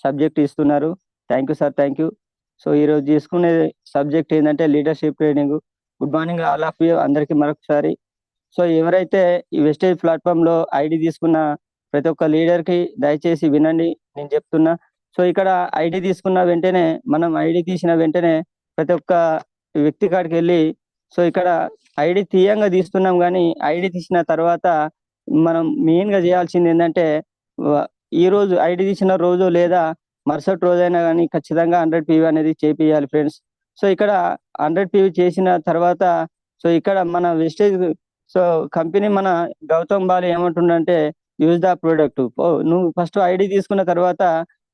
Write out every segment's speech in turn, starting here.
Subject ఇస్తున్నారు. Thank you sir, thank you. So ఈరోజు తీసుకునే సబ్జెక్ట్ ఏంటంటే leadership training. Good morning all of you, అందరికీ మరొకసారి. సో ఎవరైతే ఈ వెస్టేజ్ ప్లాట్ఫామ్లో ఐడి తీసుకున్న ప్రతి ఒక్క లీడర్కి దయచేసి వినండి, నేను చెప్తున్నా. సో ఇక్కడ ఐడి తీసుకున్న వెంటనే, మనం ఐడి తీసిన వెంటనే ప్రతి ఒక్క వ్యక్తి కాడికి వెళ్ళి, సో ఇక్కడ ఐడి తీయంగా తీస్తున్నాం, కానీ ఐడి తీసిన తర్వాత మనం మెయిన్గా చేయాల్సింది ఏంటంటే, ఈ రోజు ఐడి తీసిన రోజు లేదా మరుసటి రోజైనా కానీ ఖచ్చితంగా 100 PV అనేది చేపియాలి ఫ్రెండ్స్. సో ఇక్కడ 100 PV చేసిన తర్వాత, సో ఇక్కడ మన వెస్టేజ్ సో కంపెనీ మన గౌతమ్ బాలి ఏమంటుండంటే, యూజ్ ద ప్రొడక్ట్. నువ్వు ఫస్ట్ ఐడి తీసుకున్న తర్వాత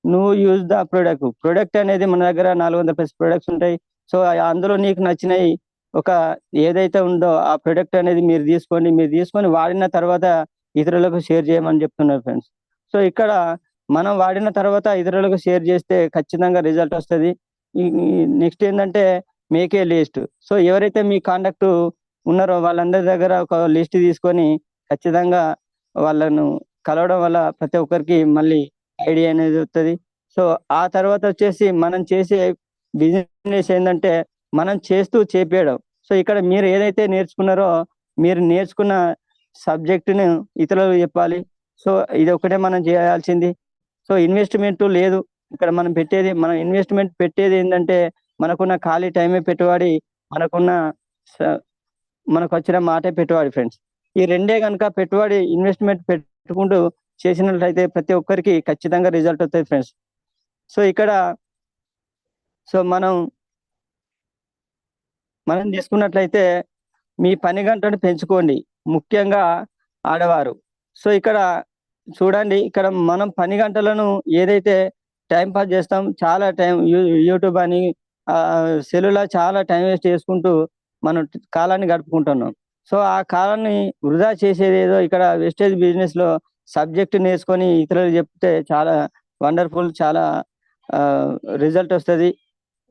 నువ్వు యూజ్ ద ప్రొడక్ట్ అనేది మన దగ్గర 400+ ప్రొడక్ట్స్ ఉంటాయి. సో అందులో నీకు నచ్చినవి ఒక ఏదైతే ఉందో ఆ ప్రొడక్ట్ అనేది మీరు తీసుకొని వాడిన తర్వాత ఇతరులకు షేర్ చేయమని చెప్తున్నారు ఫ్రెండ్స్. సో ఇక్కడ మనం వాడిన తర్వాత ఇతరులకు షేర్ చేస్తే ఖచ్చితంగా రిజల్ట్ వస్తుంది. నెక్స్ట్ ఏంటంటే మేక్ ఏ లిస్ట్. సో ఎవరైతే మీ కాంటాక్ట్ ఉన్నారో వాళ్ళందరి దగ్గర ఒక లిస్ట్ తీసుకొని ఖచ్చితంగా వాళ్ళను కలవడం వల్ల ప్రతి ఒక్కరికి మళ్ళీ ఐడియా అనేది వస్తుంది. సో ఆ తర్వాత వచ్చేసి మనం చేసే బిజినెస్ ఏంటంటే మనం చేస్తూ చేపేయడం. సో ఇక్కడ మీరు ఏదైతే నేర్చుకున్నారో, మీరు నేర్చుకున్న సబ్జెక్టును ఇతరులకు చెప్పాలి. సో ఇది ఒకటే మనం చేయాల్సింది. సో ఇన్వెస్ట్మెంట్ లేదు ఇక్కడ. మనం ఇన్వెస్ట్మెంట్ పెట్టేది ఏంటంటే మనకున్న ఖాళీ టైమే పెట్టుబడి, మనకు వచ్చిన మాటే పెట్టుబడి ఫ్రెండ్స్. ఈ రెండే కనుక పెట్టుబడి ఇన్వెస్ట్మెంట్ పెట్టుకుంటూ చేసినట్లయితే ప్రతి ఒక్కరికి ఖచ్చితంగా రిజల్ట్ వస్తుంది ఫ్రెండ్స్. సో ఇక్కడ మనం తీసుకున్నట్లయితే మీ పని గంటను పెంచుకోండి, ముఖ్యంగా ఆడవారు. సో ఇక్కడ చూడండి, ఇక్కడ మనం పని గంటలను ఏదైతే టైం పాస్ చేస్తాం, చాలా టైం యూట్యూబ్ అని సెల్లులో చాలా టైం వేస్ట్ చేసుకుంటూ మనం కాలాన్ని గడుపుకుంటున్నాం. సో ఆ కాలాన్ని వృధా చేసేది ఏదో ఇక్కడ వెస్టేజ్ బిజినెస్ లో సబ్జెక్ట్ నేర్చుకొని ఇతరులు చెప్తే చాలా వండర్ఫుల్, చాలా రిజల్ట్ వస్తుంది.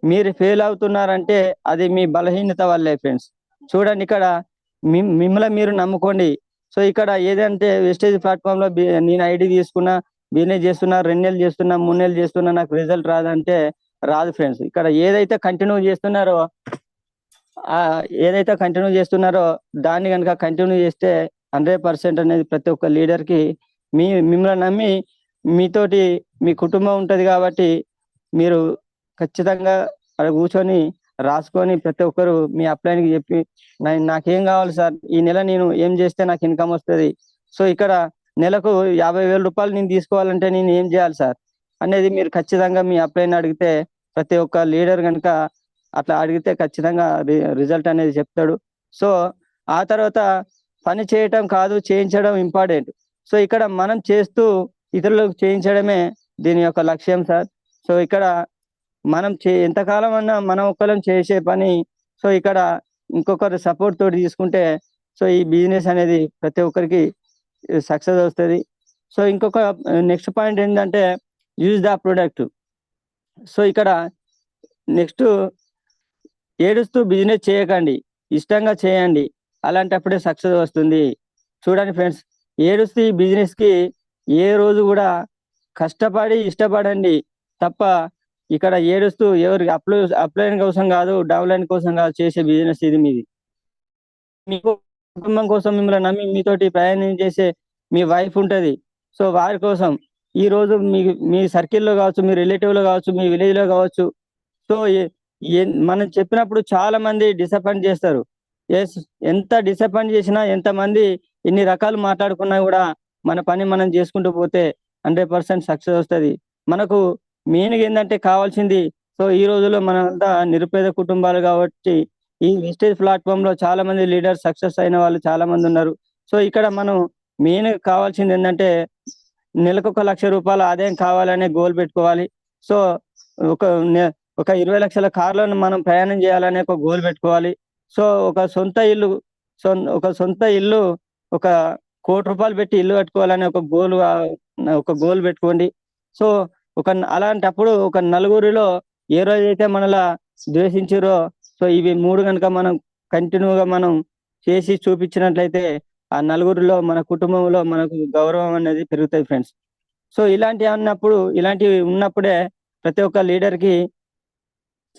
మీరు ఫెయిల్ అవుతున్నారంటే అది మీ బలహీనత వల్లే ఫ్రెండ్స్. చూడండి, ఇక్కడ మిమ్మల్ని మీరు నమ్ముకోండి. సో ఇక్కడ ఏదంటే వెస్టేజ్ ప్లాట్ఫామ్ లో నేను ఐడి తీసుకున్నా, బిజినెస్ చేస్తున్నా, 2 నెలలు చేస్తున్నా, 3 నెలలు చేస్తున్నా, నాకు రిజల్ట్ రాదంటే రాదు ఫ్రెండ్స్. ఇక్కడ ఏదైతే కంటిన్యూ చేస్తున్నారో దాన్ని కనుక కంటిన్యూ చేస్తే 100% అనేది ప్రతి ఒక్క లీడర్కి మిమ్మల్ని నమ్మి మీతోటి మీ కుటుంబం ఉంటుంది. కాబట్టి మీరు ఖచ్చితంగా అక్కడ కూర్చొని రాసుకొని ప్రతి ఒక్కరు మీ అప్లైన్కి చెప్పి, నాకేం కావాలి సార్, ఈ నెల నేను ఏం చేస్తే నాకు ఇన్కమ్ వస్తుంది, సో ఇక్కడ నెలకు 50,000 రూపాయలు నేను తీసుకోవాలంటే నేను ఏం చేయాలి సార్ అనేది మీరు ఖచ్చితంగా మీ అప్లైన్ అడిగితే, ప్రతి ఒక్క లీడర్ కనుక అట్లా అడిగితే ఖచ్చితంగా రిజల్ట్ అనేది చెప్తాడు. సో ఆ తర్వాత పని చేయటం కాదు, చేయించడం ఇంపార్టెంట్. సో ఇక్కడ మనం చేస్తూ ఇతరులకు చేయించడమే దీని యొక్క లక్ష్యం సార్. సో ఇక్కడ మనం ఎంతకాలం అన్నా మనం ఒక్కరం చేసే పని, సో ఇక్కడ ఇంకొకరు సపోర్ట్ తోటి తీసుకుంటే సో ఈ బిజినెస్ అనేది ప్రతి ఒక్కరికి సక్సెస్ వస్తుంది. సో ఇంకొక నెక్స్ట్ పాయింట్ ఏంటంటే యూజ్ ద ప్రొడక్ట్. సో ఇక్కడ నెక్స్ట్ ఏడుస్తూ బిజినెస్ చేయకండి, ఇష్టంగా చేయండి, అలాంటప్పుడే సక్సెస్ వస్తుంది. చూడండి ఫ్రెండ్స్, ఏడుస్తూ ఈ బిజినెస్కి ఏ రోజు కూడా కష్టపడి ఇష్టపడండి తప్ప ఇక్కడ ఏడుస్తూ ఎవరికి అప్లైన్ కోసం కాదు, డౌన్లైన్ కోసం కాదు చేసే బిజినెస్ ఇది మీది. మీకు కుటుంబం కోసం మిమ్మల్ని నమ్మి మీతోటి ప్రయాణం చేసే మీ వైఫ్ ఉంటుంది. సో వారి కోసం ఈ రోజు మీ సర్కిల్లో కావచ్చు, మీ రిలేటివ్లో కావచ్చు, మీ విలేజ్లో కావచ్చు, సో మనం చెప్పినప్పుడు చాలా మంది డిసప్పాయింట్ చేస్తారు. ఎంత డిసప్పాయింట్ చేసినా, ఎంతమంది ఎన్ని రకాలు మాట్లాడుకున్నా కూడా మన పని మనం చేసుకుంటూ పోతే 100% సక్సెస్ వస్తుంది. మనకు మెయిన్గా ఏంటంటే కావాల్సింది, సో ఈ రోజుల్లో మనంతా నిరుపేద కుటుంబాలు కాబట్టి ఈ వెస్టేజ్ ప్లాట్ఫామ్ లో చాలా మంది లీడర్స్ సక్సెస్ అయిన వాళ్ళు చాలా మంది ఉన్నారు. సో ఇక్కడ మనం మెయిన్ కావాల్సింది ఏంటంటే నెలకు 1,00,000 రూపాయల ఆదాయం కావాలనే గోల్ పెట్టుకోవాలి. సో ఒక 20 లక్షల కార్లను మనం ప్రయాణం చేయాలనే ఒక గోల్ పెట్టుకోవాలి. సో ఒక సొంత ఇల్లు 1,00,00,000 రూపాయలు పెట్టి ఇల్లు కట్టుకోవాలనే ఒక గోల్ పెట్టుకోండి. సో అలాంటప్పుడు ఒక నలుగురిలో ఏ రోజైతే మనలా ద్వేషించారో, సో ఇవి 3 కనుక మనం కంటిన్యూగా మనం చేసి చూపించినట్లయితే ఆ నలుగురిలో మన కుటుంబంలో మనకు గౌరవం అనేది పెరుగుతాయి ఫ్రెండ్స్. సో ఇలాంటివి ఉన్నప్పుడే ప్రతి ఒక్క లీడర్కి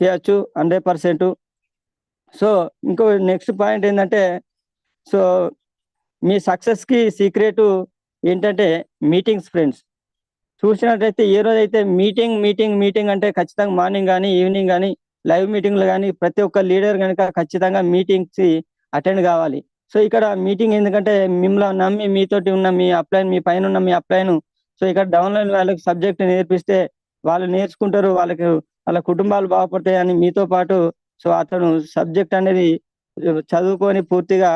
చేయొచ్చు 100%. సో ఇంకో నెక్స్ట్ పాయింట్ ఏంటంటే, సో మీ సక్సెస్కి సీక్రెట్ ఏంటంటే మీటింగ్స్ ఫ్రెండ్స్. చూసినట్లయితే ఏ రోజైతే మీటింగ్ అంటే ఖచ్చితంగా మార్నింగ్ కానీ ఈవినింగ్ కానీ లైవ్ మీటింగ్లు కానీ ప్రతి ఒక్క లీడర్ కనుక ఖచ్చితంగా మీటింగ్స్ అటెండ్ కావాలి. సో ఇక్కడ మీటింగ్ ఎందుకంటే మిమ్మల్ని నమ్మి మీతోటి ఉన్న మీ పైన ఉన్న మీ అప్లైన్ సో ఇక్కడ డౌన్లైన్ వాళ్ళకి సబ్జెక్ట్ నేర్పిస్తే వాళ్ళు నేర్చుకుంటారు, వాళ్ళ కుటుంబాలు బాగుపడతాయని మీతో పాటు సో అతను సబ్జెక్ట్ అనేది చదువుకొని పూర్తిగా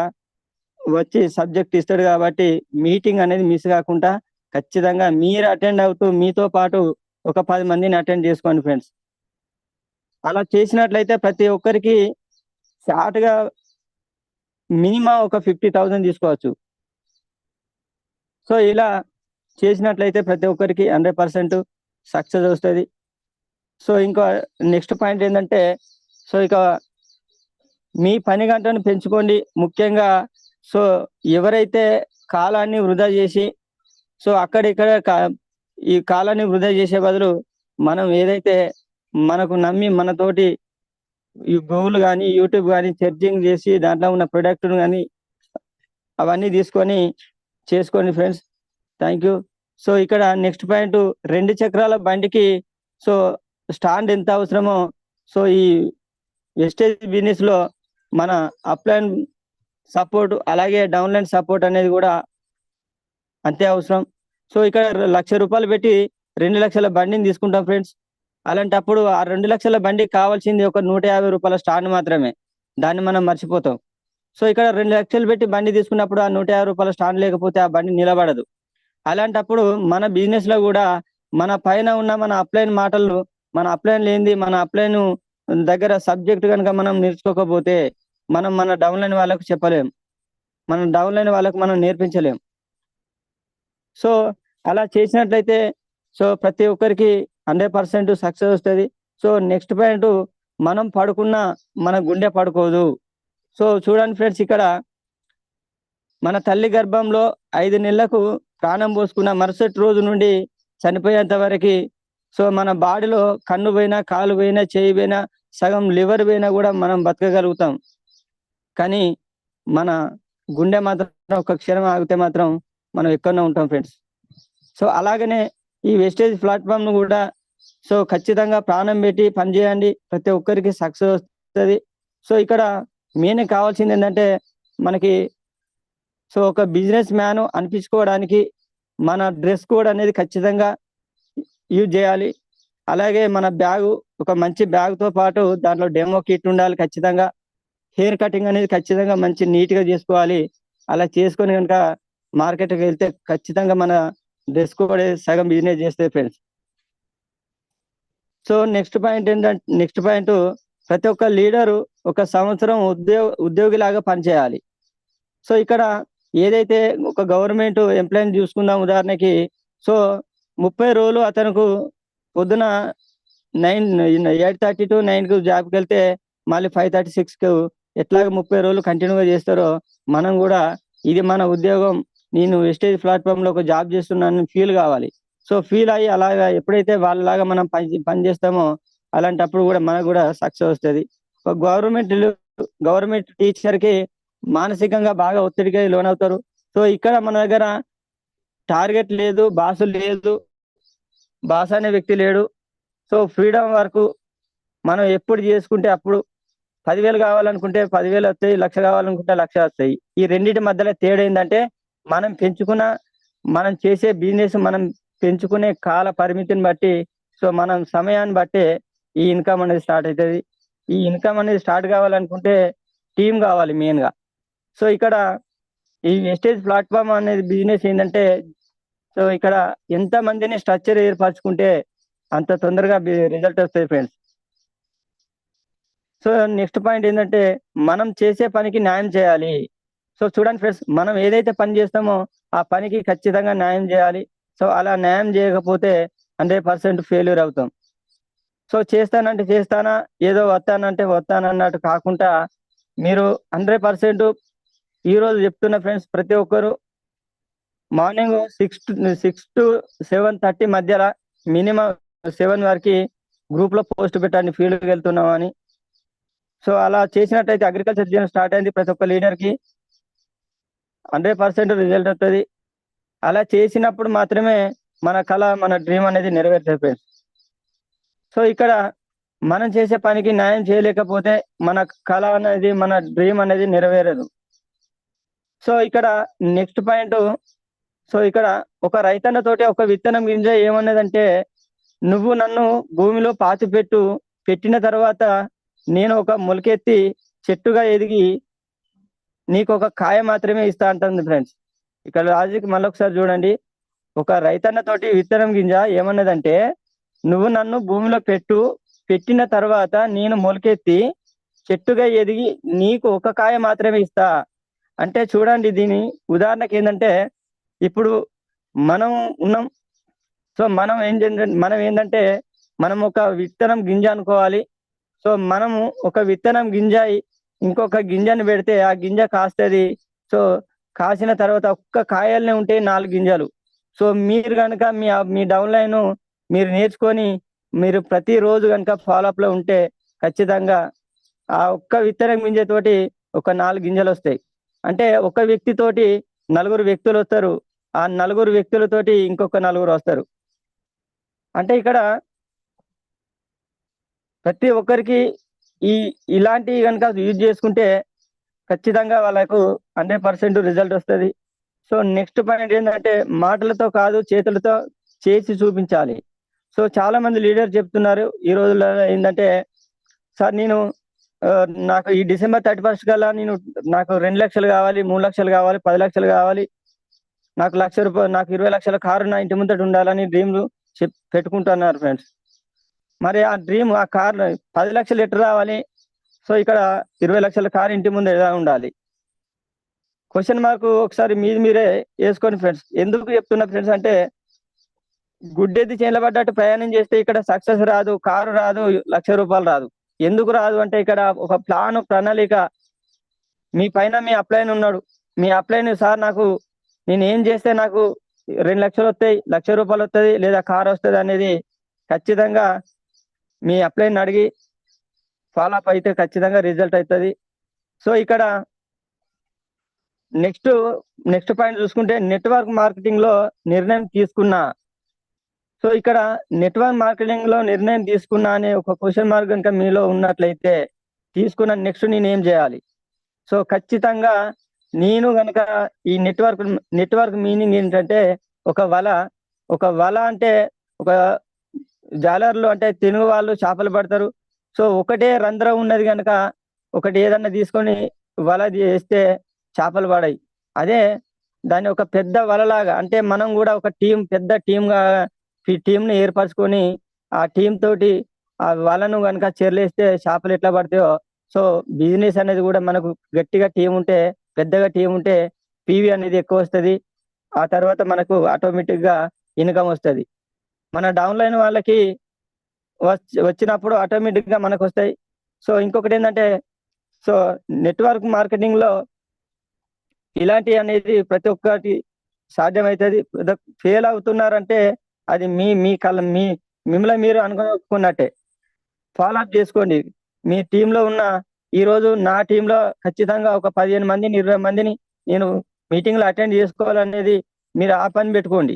వచ్చి సబ్జెక్ట్ ఇస్తాడు కాబట్టి మీటింగ్ అనేది మిస్ కాకుండా ఖచ్చితంగా మీరు అటెండ్ అవుతూ మీతో పాటు ఒక 10 మందిని అటెండ్ చేసుకోండి ఫ్రెండ్స్. అలా చేసినట్లయితే ప్రతి ఒక్కరికి షార్ట్‌గా మినిమం ఒక 50,000 తీసుకోవచ్చు. సో ఇలా చేసినట్లయితే ప్రతి ఒక్కరికి 100% సక్సెస్ వస్తది. సో ఇంకా నెక్స్ట్ పాయింట్ ఏంటంటే, సో ఇక మీ పని గంటను పెంచుకోండి. ముఖ్యంగా సో ఎవరైతే కాలాన్ని వృధా చేసి సో అక్కడిక్కడ ఈ కాలాన్ని వృధా చేసే బదులు మనం ఏదైతే మనకు నమ్మి మనతోటి ఈ గూగుల్ కానీ యూట్యూబ్ కానీ సెర్చింగ్ చేసి దాంట్లో ఉన్న ప్రొడక్ట్‌ను గాని అవన్నీ తీసుకొని చేసుకోండి ఫ్రెండ్స్. Thank you. సో ఇక్కడ నెక్స్ట్ పాయింట్ 2 చక్రాల బండికి సో స్టాండ్ ఎంత అవసరమో సో ఈ వెస్టేజ్ బిజినెస్‌లో మన అప్‌లైన్ సపోర్ట్ అలాగే డౌన్‌లైన్ సపోర్ట్ అనేది కూడా అంతే అవసరం. సో ఇక్కడ రూ. 1,00,000 పెట్టి 2,00,000 బండిని తీసుకుంటాం ఫ్రెండ్స్. అలాంటప్పుడు ఆ 2,00,000 బండికి కావాల్సింది ఒక రూ. 150 స్టాండ్ మాత్రమే. దాన్ని మనం మర్చిపోతాం. సో ఇక్కడ 2,00,000 పెట్టి బండి తీసుకున్నప్పుడు ఆ రూ. 150 స్టాండ్ లేకపోతే ఆ బండి నిలబడదు. అలాంటప్పుడు మన బిజినెస్‌లో కూడా మన పైన ఉన్న మన అప్లైన్ లేనిది మన అప్లైన్ దగ్గర సబ్జెక్ట్ గనుక మనం నేర్చుకోకపోతే మన డౌన్‌లైన్ వాళ్ళకు చెప్పలేం. మన డౌన్‌లైన్ వాళ్ళకు మనం నేర్పించలేం. సో అలా చేసినట్లయితే సో ప్రతి ఒక్కరికి 100% సక్సెస్ వస్తది. సో నెక్స్ట్ పాయింట్ మనం పడుకున్న మన గుండె పడుకోదు. సో చూడండి ఫ్రెండ్స్, ఇక్కడ మన తల్లి గర్భంలో 5 నెలలకు ప్రాణం పోసుకున్న మరుసటి రోజు నుండి చనిపోయేంత వరకి సో మన బాడీలో కన్ను పోయినా, కాలు పోయినా, చెయ్యి పోయినా, సగం లివర్ పోయినా కూడా మనం బతకగలుగుతాం. కానీ మన గుండె మాత్రం ఒక క్షణం ఆగితే మాత్రం మనం ఎక్కడనో ఉంటాం ఫ్రెండ్స్. సో అలాగనే ఈ వెస్టేజ్ ప్లాట్‌ఫామ్‌ను కూడా సో ఖచ్చితంగా ప్రాణం పెట్టి పనిచేయండి. ప్రతి ఒక్కరికి సక్సెస్ వస్తది. సో ఇక్కడ మెయిన్ కావాల్సింది ఏంటంటే మనకి సో ఒక బిజినెస్ మ్యాన్ అనిపించుకోవడానికి మన డ్రెస్ కోడ్ అనేది ఖచ్చితంగా యూజ్ చేయాలి. అలాగే మన ఒక మంచి బ్యాగ్‌తో పాటు దాంట్లో డెమో కిట్ ఉండాలి ఖచ్చితంగా. హెయిర్ కటింగ్ అనేది ఖచ్చితంగా మంచి నీట్‌గా చేసుకోవాలి. అలా చేసుకొని గనుక మార్కెట్‌కి వెళ్తే ఖచ్చితంగా మన డ్రెస్ కోడ్ సగం బిజినెస్ చేస్తది ఫ్రెండ్స్. సో నెక్స్ట్ పాయింట్ ప్రతి ఒక్క లీడరు ఒక సంవత్సరం ఉద్యోగిలాగా పనిచేయాలి. సో ఇక్కడ ఏదైతే ఒక గవర్నమెంట్ ఎంప్లాయీని చూసుకుందాం ఉదాహరణకి. సో 30 రోజులు అతనుకు పొద్దున 8:30 to 9కు జాబ్‌కెళ్తే మళ్ళీ 5:30, 6కు ఎట్లాగ 30 రోజులు కంటిన్యూగా చేస్తారో మనం కూడా ఇది మన ఉద్యోగం, నేను వెస్టేజ్ ప్లాట్‌ఫామ్‌లో ఒక జాబ్ చేస్తున్నానని ఫీల్ కావాలి. సో ఫీల్ అయ్యి అలాగా ఎప్పుడైతే వాళ్ళలాగా మనం పని చేస్తామో అలాంటప్పుడు కూడా మనకు కూడా సక్సెస్ వస్తది. ఒక గవర్నమెంట్ టీచర్‌కి మానసికంగా బాగా ఒత్తిడికి లోనవుతారు. సో ఇక్కడ మన దగ్గర టార్గెట్ లేదు, బాస్ అనే వ్యక్తి లేడు. సో ఫ్రీడమ్ వరకు మనం ఎప్పుడు చేసుకుంటే అప్పుడు 10,000 కావాలనుకుంటే 10,000 వస్తాయి, 1,00,000 కావాలనుకుంటే 1,00,000 వస్తాయి. ఈ రెండిటి మధ్యలో తేడా ఏందంటే మనం చేసే బిజినెస్ మనం పెంచుకునే కాల పరిమితిని బట్టి సో మనం సమయాన్ని బట్టే ఈ ఇన్‌కమ్ అనేది స్టార్ట్ అయితది. ఈ ఇన్‌కమ్ అనేది స్టార్ట్ కావాలనుకుంటే టీమ్ కావాలి మెయిన్‌గా. సో ఇక్కడ ఈ వెస్టేజ్ ప్లాట్‌ఫామ్ అనేది బిజినెస్ ఏందంటే సో ఇక్కడ ఎంత మందిని స్ట్రక్చర్ ఏర్పరచుకుంటే అంత తొందరగా రిజల్ట్ వస్తది ఫ్రెండ్స్. సో నెక్స్ట్ పాయింట్ ఏంటంటే మనం చేసే పనికి న్యాయం చేయాలి. సో చూడండి ఫ్రెండ్స్, మనం ఏదైతే పని చేస్తామో ఆ పనికి ఖచ్చితంగా న్యాయం చేయాలి. సో అలా న్యాయం చేయకపోతే 100% ఫెయిల్యూర్ అవుతాం. సో చేస్తానంటే చేస్తానా, ఏదో వస్తానంటే వస్తానన్నట్టు కాకుండా మీరు 100% ఈరోజు చెప్తున్న ఫ్రెండ్స్ ప్రతి ఒక్కరు మార్నింగ్ 6 to 7:30 మధ్యలో మినిమం 7 వరకు గ్రూప్ లో పోస్ట్ పెట్టండి ఫీల్డ్కి వెళ్తున్నాం అని. సో అలా చేసినట్టయితే అగ్రికల్చర్ సీజన్ స్టార్ట్ అయింది, ప్రతి ఒక్క లీడర్ కి 100% రిజల్ట్ వస్తుంది. అలా చేసినప్పుడు మాత్రమే మన కళ, మన డ్రీమ్ అనేది నెరవేరుతుంది. సో ఇక్కడ మనం చేసే పనికి న్యాయం చేయలేకపోతే మన కళ అనేది, మన డ్రీమ్ అనేది నెరవేరదు. సో ఇక్కడ నెక్స్ట్ పాయింట్, సో ఇక్కడ ఒక రైతన్న తోటి ఒక విత్తనం గింజ ఏమన్నదంటే, నువ్వు నన్ను భూమిలో పాతి పెట్టిన తర్వాత నేను ఒక మొలకెత్తి చెట్టుగా ఎదిగి నీకు ఒక కాయ మాత్రమే ఇస్తా అంటుంది ఫ్రెండ్స్. ఇక్కడ లాజిక్ మళ్ళొకసారి చూడండి. ఒక రైతన్న తోటి విత్తనం గింజ ఏమన్నదంటే, నువ్వు నన్ను భూమిలో పెట్టిన తర్వాత నేను మొలకెత్తి చెట్టుగా ఎదిగి నీకు ఒక కాయ మాత్రమే ఇస్తా అంటే. చూడండి, దీని ఉదాహరణకి ఏంటంటే, ఇప్పుడు మనం ఉన్నాం. సో మనం ఏంటంటే మనం ఒక విత్తనం గింజ అనుకోవాలి. సో మనము ఒక విత్తనం గింజ ఇంకొక గింజను పెడితే ఆ గింజ కాస్తుంది. సో కాసిన తర్వాత ఒక్క కాయలనే ఉంటే 4 గింజలు. సో మీరు కనుక మీ డౌన్ లైన్ మీరు నేర్చుకొని మీరు ప్రతిరోజు కనుక ఫాలోఅప్ లో ఉంటే ఖచ్చితంగా ఆ ఒక్క విత్తనం గింజ తోటి ఒక 4 గింజలు వస్తాయి. అంటే ఒక వ్యక్తితోటి 4 వ్యక్తులు వస్తారు. ఆ 4 వ్యక్తులతోటి ఇంకొక 4 వస్తారు. అంటే ఇక్కడ ప్రతి ఒక్కరికి ఇలాంటివి కనుక యూజ్ చేసుకుంటే ఖచ్చితంగా వాళ్ళకు 100% రిజల్ట్ వస్తుంది. సో నెక్స్ట్ పాయింట్ ఏంటంటే, మాటలతో కాదు చేతులతో చేసి చూపించాలి. సో చాలా మంది లీడర్ చెప్తున్నారు ఈ రోజుల్లో ఏంటంటే, సార్ నేను నాకు ఈ December 31 కల్లా నాకు 2 లక్షలు కావాలి, 3 లక్షలు కావాలి, 10 లక్షలు కావాలి, నాకు ₹1,00,000, నాకు 20 లక్షల కారు నా ఇంటి ముందట ఉండాలని డ్రీమ్లు పెట్టుకుంటున్నారు ఫ్రెండ్స్. మరి ఆ డ్రీమ్, ఆ కార్ 10 లక్షలు ఎట్టు రావాలి? సో ఇక్కడ 20 లక్షల కారు ఇంటి ముందు ఎలా ఉండాలి? క్వశ్చన్ మార్క్ ఒకసారి మీరే వేసుకోండి ఫ్రెండ్స్. ఎందుకు చెప్తున్నా ఫ్రెండ్స్ అంటే, గుడ్డెద్ది చేనుల పడ్డట్టు ప్రయాణం చేస్తే ఇక్కడ సక్సెస్ రాదు, కారు రాదు, ₹1,00,000 రాదు. ఎందుకు రాదు అంటే, ఇక్కడ ఒక ప్రణాళిక మీ పైన మీ అప్లైన్ ఉన్నాడు. మీ అప్లైన్, సార్ నాకు నేను ఏం చేస్తే నాకు 2 లక్షలు వస్తాయి, ₹1,00,000 వస్తుంది, లేదా కారు వస్తుంది అనేది ఖచ్చితంగా మీ అప్లైన్ అడిగి ఫాలోఅప్ అయితే ఖచ్చితంగా రిజల్ట్ అవుతుంది. సో ఇక్కడ నెక్స్ట్ పాయింట్ చూసుకుంటే, నెట్వర్క్ మార్కెటింగ్ లో నిర్ణయం తీసుకున్నా. సో ఇక్కడ నెట్వర్క్ మార్కెటింగ్ లో నిర్ణయం తీసుకున్నా అనే ఒక క్వశ్చన్ మార్క్ కనుక మీలో ఉన్నట్లయితే, తీసుకున్న నెక్స్ట్ నేను ఏం చేయాలి? సో ఖచ్చితంగా నేను కనుక ఈ నెట్వర్క్ మీనింగ్ ఏంటంటే, ఒక వల అంటే ఒక జాలర్లు అంటే తెలుగు వాళ్ళు చేపలు పడతారు. సో ఒకటే రంధ్రం ఉన్నది కనుక ఒకటి ఏదన్నా తీసుకొని వల చేస్తే చేపలు పడాయి. అదే దాన్ని ఒక పెద్ద వలలాగా, అంటే మనం కూడా ఒక పెద్ద టీంని ఏర్పరచుకొని ఆ టీం తోటి ఆ వలను కనుక చెర్లేస్తే చేపలు ఎట్లా పడతాయో, సో బిజినెస్ అనేది కూడా మనకు గట్టిగా టీం ఉంటే, పెద్దగా టీం ఉంటే పీవీ అనేది ఎక్కువ వస్తుంది. ఆ తర్వాత మనకు ఆటోమేటిక్ గా ఇన్కమ్ వస్తుంది. మన డౌన్ లైన్ వాళ్ళకి వచ్చినప్పుడు ఆటోమేటిక్ గా మనకు వస్తాయి. సో ఇంకొకటి ఏంటంటే, సో నెట్వర్క్ మార్కెటింగ్ లో ఇలాంటి అనేది ప్రతి ఒక్కటి సాధ్యమవుతుంది. ఫెయిల్ అవుతున్నారంటే అది మిమ్మల్ని మీరు అనుకున్నట్టే. ఫాలోఅప్ చేసుకోండి. మీ టీంలో ఉన్న, ఈ రోజు నా టీంలో ఖచ్చితంగా ఒక 15 మందిని 20 మందిని నేను మీటింగ్లో అటెండ్ చేసుకోవాలనేది మీరు ఆ పని పెట్టుకోండి.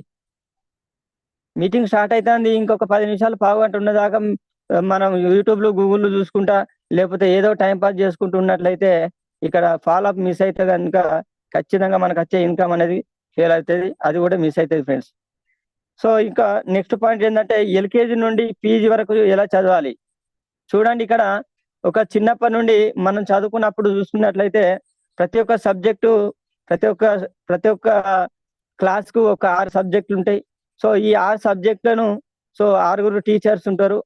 మీటింగ్ స్టార్ట్ అవుతుంది, ఇంకొక 10 నిమిషాలు పావుగంట ఉన్నదాకా మనం యూట్యూబ్లో గూగుల్లో చూసుకుంటా, లేకపోతే ఏదో టైం పాస్ చేసుకుంటూ ఉన్నట్లయితే ఇక్కడ ఫాలోఅప్ మిస్ అయితే కనుక ఖచ్చితంగా మనకు వచ్చే ఇన్కమ్ అనేది ఫెయిల్ అవుతుంది, అది కూడా మిస్ అవుతుంది ఫ్రెండ్స్. సో ఇంకా నెక్స్ట్ పాయింట్ ఏంటంటే, ఎల్కేజీ నుండి పీజీ వరకు ఎలా చదవాలి? చూడండి, ఇక్కడ ఒక చిన్నప్పటి నుండి మనం చదువుకున్నప్పుడు చూసుకున్నట్లయితే ప్రతి ఒక్క సబ్జెక్టు, ప్రతి ఒక్క క్లాస్ కు ఒక 6 సబ్జెక్టులు ఉంటాయి. సో ఈ 6 సబ్జెక్టులను, సో 6 టీచర్స్ ఉంటారు.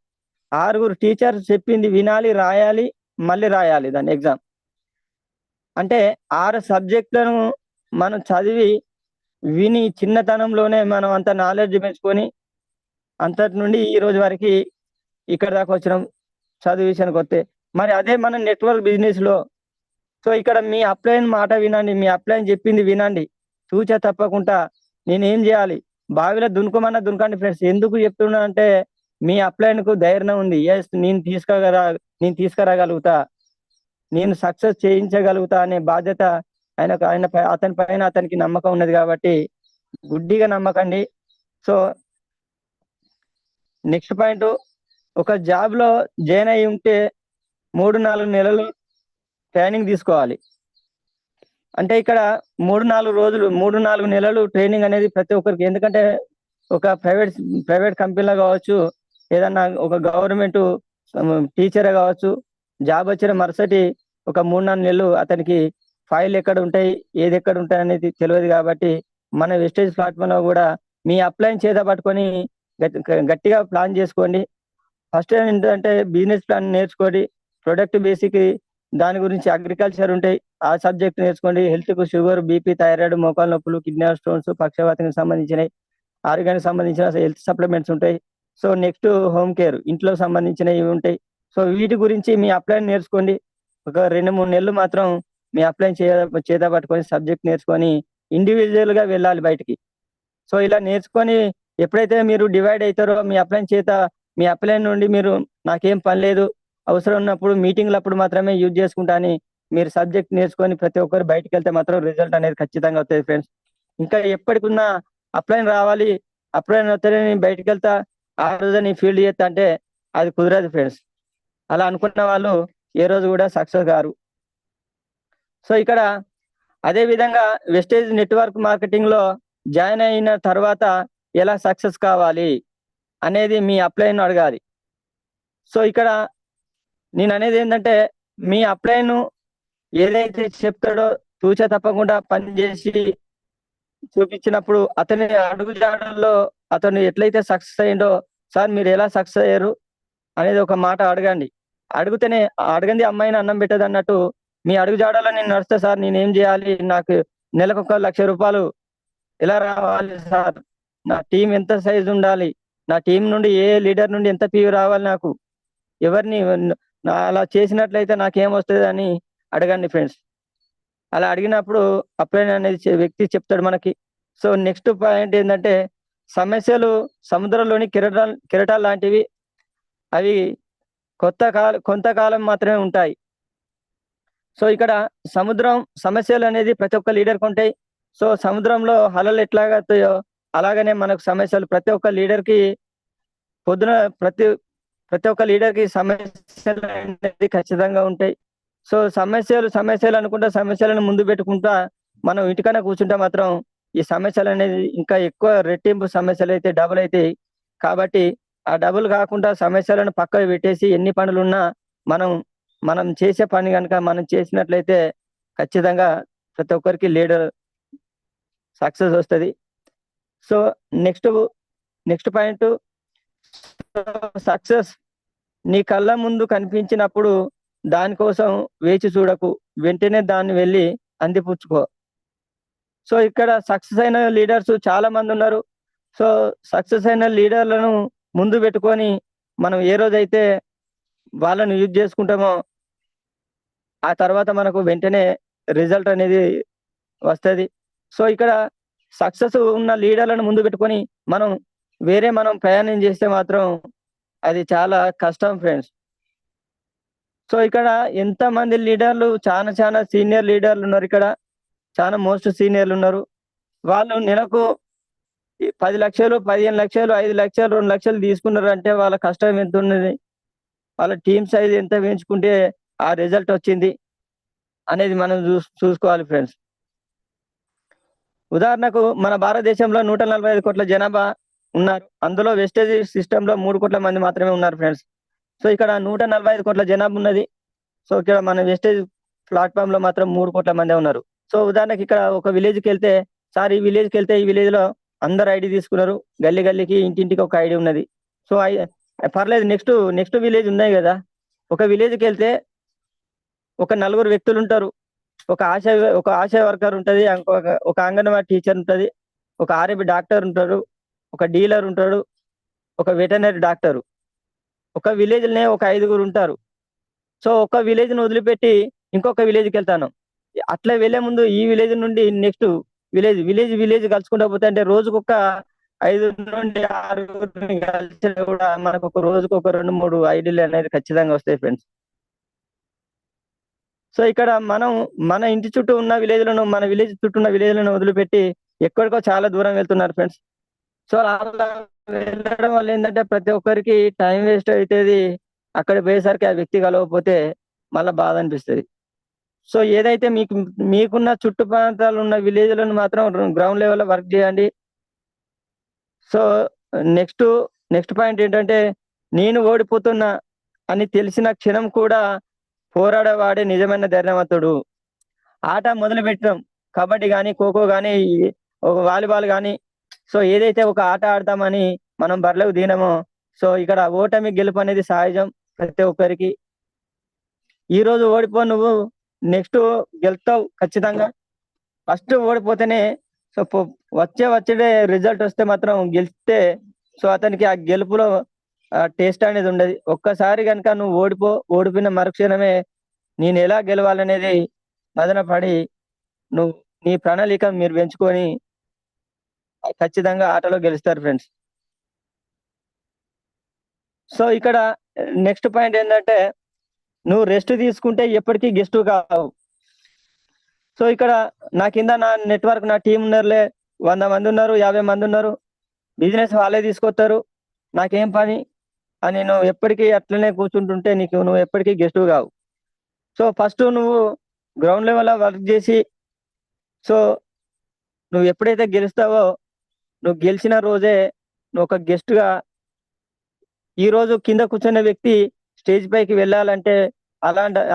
6 టీచర్స్ చెప్పింది వినాలి, రాయాలి, మళ్ళీ రాయాలి దాని ఎగ్జామ్. అంటే 6 సబ్జెక్టులను మనం చదివి విని చిన్నతనంలోనే మనం అంత నాలెడ్జ్ పెంచుకొని అంతటి నుండి ఈ రోజు వరకు ఇక్కడ దాకా వచ్చినాం చదువు విషయానికి వస్తే. మరి అదే మన నెట్వర్క్ బిజినెస్ లో, సో ఇక్కడ మీ అప్లైన్ మాట వినండి, మీ అప్లైన్ చెప్పింది వినండి, తూచా తప్పకుండా నేనేం చేయాలి? బావిలో దునుకోమన్నా దునకండి ఫ్రెండ్స్. ఎందుకు చెప్తున్నా అంటే మీ అప్లైన్‌కు ధైర్యం ఉంది. యెస్, నేను తీసుకురాగలుగుతా. నేను సక్సెస్ చేయించగలుగుతా అనే బాధ్యత అతని పైన అతనికి నమ్మకం ఉన్నది కాబట్టి గుడ్డిగా నమ్మకండి. సో, నెక్స్ట్ పాయింట్, ఒక జాబ్‌లో జాయిన్ అయ్యి ఉంటే 3, 4 నెలలు ట్రైనింగ్ తీసుకోవాలి. అంటే ఇక్కడ 3, 4 రోజులు 3, 4 నెలలు ట్రైనింగ్ అనేది ప్రతి ఒక్కరికి. ఎందుకంటే ఒక ప్రైవేట్ కంపెనీలో కావచ్చు, ఏదన్నా ఒక గవర్నమెంట్ టీచరే కావచ్చు, జాబ్ వచ్చిన మరుసటి ఒక 3, 4 నెలలు అతనికి ఫైల్ ఎక్కడ ఉంటాయి, ఏది ఎక్కడ ఉంటాయి అనేది తెలియదు కాబట్టి మన వెస్టేజ్ ప్లాట్‌ఫామ్‌లో కూడా మీ అప్లైని చేత పట్టుకొని గట్టిగా ప్లాన్ చేసుకోండి. ఫస్ట్ ఏంటంటే బిజినెస్ ప్లాన్ నేర్చుకోండి. ప్రొడక్ట్ బేసిక్ దాని గురించి అగ్రికల్చర్ ఉంటాయి. ఆ సబ్జెక్ట్ నేర్చుకోండి. హెల్త్‌కు షుగర్, బీపీ, థైరాయిడ్, మోకాలు నొప్పులు, కిడ్నీ స్టోన్స్, పక్షవాతానికి సంబంధించినయి, ఆరోగ్యానికి సంబంధించిన హెల్త్ సప్లిమెంట్స్ ఉంటాయి. సో, నెక్స్ట్ హోమ్ కేర్, ఇంట్లోకి సంబంధించినవి ఉంటాయి. సో, వీటి గురించి మీ అప్లైని నేర్చుకోండి. ఒక 2, 3 నెలలు మాత్రం మీ అప్లైని చేత పట్టుకొని సబ్జెక్ట్ నేర్చుకొని ఇండివిడ్యువల్‌గా వెళ్ళాలి బయటికి. సో, ఇలా నేర్చుకొని ఎప్పుడైతే మీరు డివైడ్ అయితారో మీ అప్లైన్ నుండి మీరు నాకేం పని లేదు, అవసరం ఉన్నప్పుడు మీటింగ్‌లప్పుడు మాత్రమే యూజ్ చేసుకుంటా అని మీరు సబ్జెక్ట్ నేర్చుకొని ప్రతి ఒక్కరు బయటికెళ్తే మాత్రం రిజల్ట్ అనేది ఖచ్చితంగా వస్తది ఫ్రెండ్స్. ఇంకా ఎప్పటికున్న అప్లైన్ రావాలి, అప్లైన్ వస్తేనే నేను బయటికెళ్తా, ఆ రోజే నేను ఫీల్డ్ చేత్తా అంటే అది కుదరదు ఫ్రెండ్స్. అలా అనుకున్న వాళ్ళు ఏ రోజు కూడా సక్సెస్ గారు. సో, ఇక్కడ అదే విధంగా వెస్టేజ్ నెట్వర్క్ మార్కెటింగ్‌లో జాయిన్ అయిన తర్వాత ఎలా సక్సెస్ కావాలి అనేది మీ అప్లైన్‌ను అడగాలి. సో, ఇక్కడ నేననేదేంటంటే మీ అప్లైను ఏదైతే చెప్తాడో తూచా తప్పకుండా పని చేసి చూపించినప్పుడు అతని అడుగుజాడల్లో అతను ఎట్లయితే సక్సెస్ అయ్యిండో, "సార్ మీరెలా సక్సెస్ అయ్యారు?" అనేది ఒక మాట అడగండి. అడిగితేనే అడగంది అమ్మాయిని అన్నం పెట్టదన్నట్టు మీ అడుగుజాడల్లో నేను నడుస్తా సార్, నేనేం జేయాలి? నాకు నెలకొక రూ. 1,00,000 ఎలా రావాలి సార్? నా టీమ్ ఎంత సైజ్ ఉండాలి? నా టీమ్ నుండి ఏ లీడర్ నుండి ఎంత పీవి రావాలి నాకు? ఎవరిని అలా చేసినట్లయితే నాకేమొస్తదని అడగండి ఫ్రెండ్స్. అలా అడిగినప్పుడు అప్లైన్ అనేది వ్యక్తి చెప్తాడు మనకి. సో, నెక్స్ట్ పాయింట్ ఏందంటే సమస్యలు సముద్రంలోని కెరటాలు లాంటివి. అవి కొంతకాలం మాత్రమే ఉంటాయి. సో, ఇక్కడ సమస్యలనేది ప్రతి ఒక్క లీడర్‌కుంటాయి. సో, సముద్రంలో అలలు ఎట్లాగొత్తాయో అలాగనే మనకు సమస్యలు ప్రతి ఒక్క లీడర్‌కి పొద్దున ప్రతి ప్రతి ఒక్క లీడర్‌కి సమస్యలనేది ఖచ్చితంగా ఉంటాయి. సో, సమస్యలు అనుకుంటా సమస్యలను ముందు పెట్టుకుంటా మనం ఇంటికన్నా కూర్చుంటే మాత్రం ఈ సమస్యలనేది ఇంకా ఎక్కువ రెట్టింపు సమస్యలైతే డబుల్ అయితాయి. కాబట్టి ఆ డబుల్ కాకుండా సమస్యలను పక్కకు పెట్టేసి ఎన్ని పనులున్నా మనం మనం చేసే పని గనుక మనం చేసినట్లయితే ఖచ్చితంగా ప్రతి ఒక్కరికి లీడర్ సక్సెస్ వస్తది. So, next next point, success నీ కళ్ళ ముందు కనిపించినప్పుడు దానికోసం వేచి చూడకు. వెంటనే దాన్ని వెళ్లి అందిపుచ్చుకో. సో, ఇక్కడ సక్సెస్ అయిన లీడర్స్ చాలా మందున్నారు. సో, సక్సెస్ అయిన లీడర్‌లను ముందు పెట్టుకొని మనం ఏ రోజైతే వాళ్ళని యూజ్ చేసుకుంటామో ఆ తర్వాత మనకు వెంటనే రిజల్ట్ అనేది వస్తది. సో, ఇక్కడ సక్సెస్ ఉన్న లీడర్‌లను ముందు పెట్టుకొని మనం మనం ప్రయాణం చేస్తే మాత్రం అది చాలా కష్టం ఫ్రెండ్స్. సో, ఇక్కడ ఎంతమంది లీడర్లు చానా సీనియర్ లీడర్లున్నారిక్కడ. చాలా మోస్ట్ సీనియర్లున్నారు. వాళ్ళు నెలకు 10,00,000, 15,00,000, 5,00,000, 2,00,000 తీసుకున్నారంటే వాళ్ళ కష్టం ఎంతున్నది? వాళ్ళ టీమ్ సైజ్ ఎంత పెంచుకుంటే ఆ రిజల్ట్ వచ్చింది అనేది మనం చూసుకోవాలి ఫ్రెండ్స్. ఉదాహరణకు మన భారతదేశంలో 145,00,00,000 జనాభా ఉన్నారు. అందులో వెస్టేజ్ సిస్టమ్‌లో 3,00,00,000 మంది మాత్రమే ఉన్నారు ఫ్రెండ్స్. సో, ఇక్కడ 145,00,00,000 జనాభా ఉన్నది. సో, ఇక్కడ మన వెస్టేజ్ ప్లాట్‌ఫార్మ్‌లో మాత్రం 3,00,00,000 మందే ఉన్నారు. సో, ఉదాహరణకి ఇక్కడ ఒక విలేజ్‌కెళ్తే, సార్ ఈ విలేజ్‌లో అందరూ ఐడీ తీసుకున్నారు. గల్లీకి, ఇంటింటికి ఒక ఐడీ ఉన్నది. సో, పర్లేదు, నెక్స్ట్ విలేజ్ ఉన్నాయి గదా! ఒక విలేజ్‌కెళ్తే ఒక నలుగురు వ్యక్తులుంటారు. ఒక ఆశా వర్కర్ ఉంటది. ఒక అంగన్వాడీ టీచర్ ఉంటది. ఒక ఆర్ఎంపీ డాక్టర్ ఉంటాడు. ఒక డీలర్ ఉంటాడు. ఒక వెటర్నరీ డాక్టరు. ఒక విలేజ్‌లోనే ఒక 5గురు ఉంటారు. సో, ఒక విలేజ్‌ని వదిలిపెట్టి ఇంకొక విలేజ్‌కెళ్తాను. అట్లా వెళ్ళే ముందు ఈ విలేజ్ నుండి నెక్స్ట్ విలేజ్ విలేజ్ విలేజ్ కలుసుకుంటా పోతే అంటే రోజుకొక 5 నుండి 6 కలిసినా కూడా మనకు ఒక రోజుకు ఒక 2 3 ఐడియాలు అనేది ఖచ్చితంగా వస్తాయి ఫ్రెండ్స్. సో ఇక్కడ మనం మన ఇంటి చుట్టూ ఉన్న విలేజ్లను, మన విలేజ్ చుట్టూ ఉన్న విలేజ్లను వదిలిపెట్టి ఎక్కడికో చాలా దూరం వెళ్తున్నారు ఫ్రెండ్స్. సో అలా వెళ్ళడం వల్ల ఏంటంటే ప్రతి ఒక్కరికి టైం వేస్ట్ అవుతుంది. అక్కడ పోయేసరికి ఆ వ్యక్తి కలవకపోతే మళ్ళీ బాధ అనిపిస్తుంది. సో ఏదైతే మీకున్న చుట్టు ప్రాంతాలు ఉన్న విలేజ్లను మాత్రం గ్రౌండ్ లెవెల్లో వర్క్ చేయండి. సో నెక్స్ట్ నెక్స్ట్ పాయింట్ ఏంటంటే, నేను ఓడిపోతున్నా అని తెలిసిన క్షణం కూడా పోరాడేవాడే నిజమైన ధైర్యవంతుడు. ఆట మొదలు పెట్టాం, కబడ్డీ కానీ, ఖోఖో కానీ, వాలీబాల్ కానీ, సో ఏదైతే ఒక ఆట ఆడతామని మనం బరిలోకి దిగినామో, సో ఇక్కడ ఓటమి గెలుపు అనేది సహజం ప్రతి ఒక్కరికి. ఈ రోజు ఓడిపో, నువ్వు నెక్స్ట్ గెలుస్తావు ఖచ్చితంగా. ఫస్ట్ ఓడిపోతేనే సో వచ్చే రిజల్ట్ వస్తే మాత్రం గెలిస్తే సో అతనికి ఆ గెలుపులో టేస్ట్ అనేది ఉండదు. ఒక్కసారి కనుక నువ్వు ఓడిపోయిన మరుక్షణమే నేను ఎలా గెలవాలనేది మదన పడి నువ్వు నీ ప్రణాళిక మీరు పెంచుకొని ఖచ్చితంగా ఆటలో గెలుస్తారు ఫ్రెండ్స్. సో ఇక్కడ నెక్స్ట్ పాయింట్ ఏంటంటే, నువ్వు రెస్ట్ తీసుకుంటే ఎప్పటికీ గెస్ట్ కావు. సో ఇక్కడ నా కింద నా నెట్వర్క్, నా టీం ఉన్నారులే, 100 మంది ఉన్నారు, 50 మంది ఉన్నారు, బిజినెస్ వాళ్ళే తీసుకొస్తారు, నాకేం పని అని నువ్వు ఎప్పటికీ అట్లనే కూర్చుంటుంటే నువ్వు ఎప్పటికీ గెస్ట్ కావు. సో ఫస్ట్ నువ్వు గ్రౌండ్ లెవెల్లో వర్క్ చేసి, సో నువ్వు ఎప్పుడైతే గెలుస్తావో, నువ్వు గెలిచిన రోజే నువ్వు ఒక గెస్ట్గా, ఈ రోజు కింద కూర్చున్న వ్యక్తి స్టేజ్ పైకి వెళ్ళాలంటే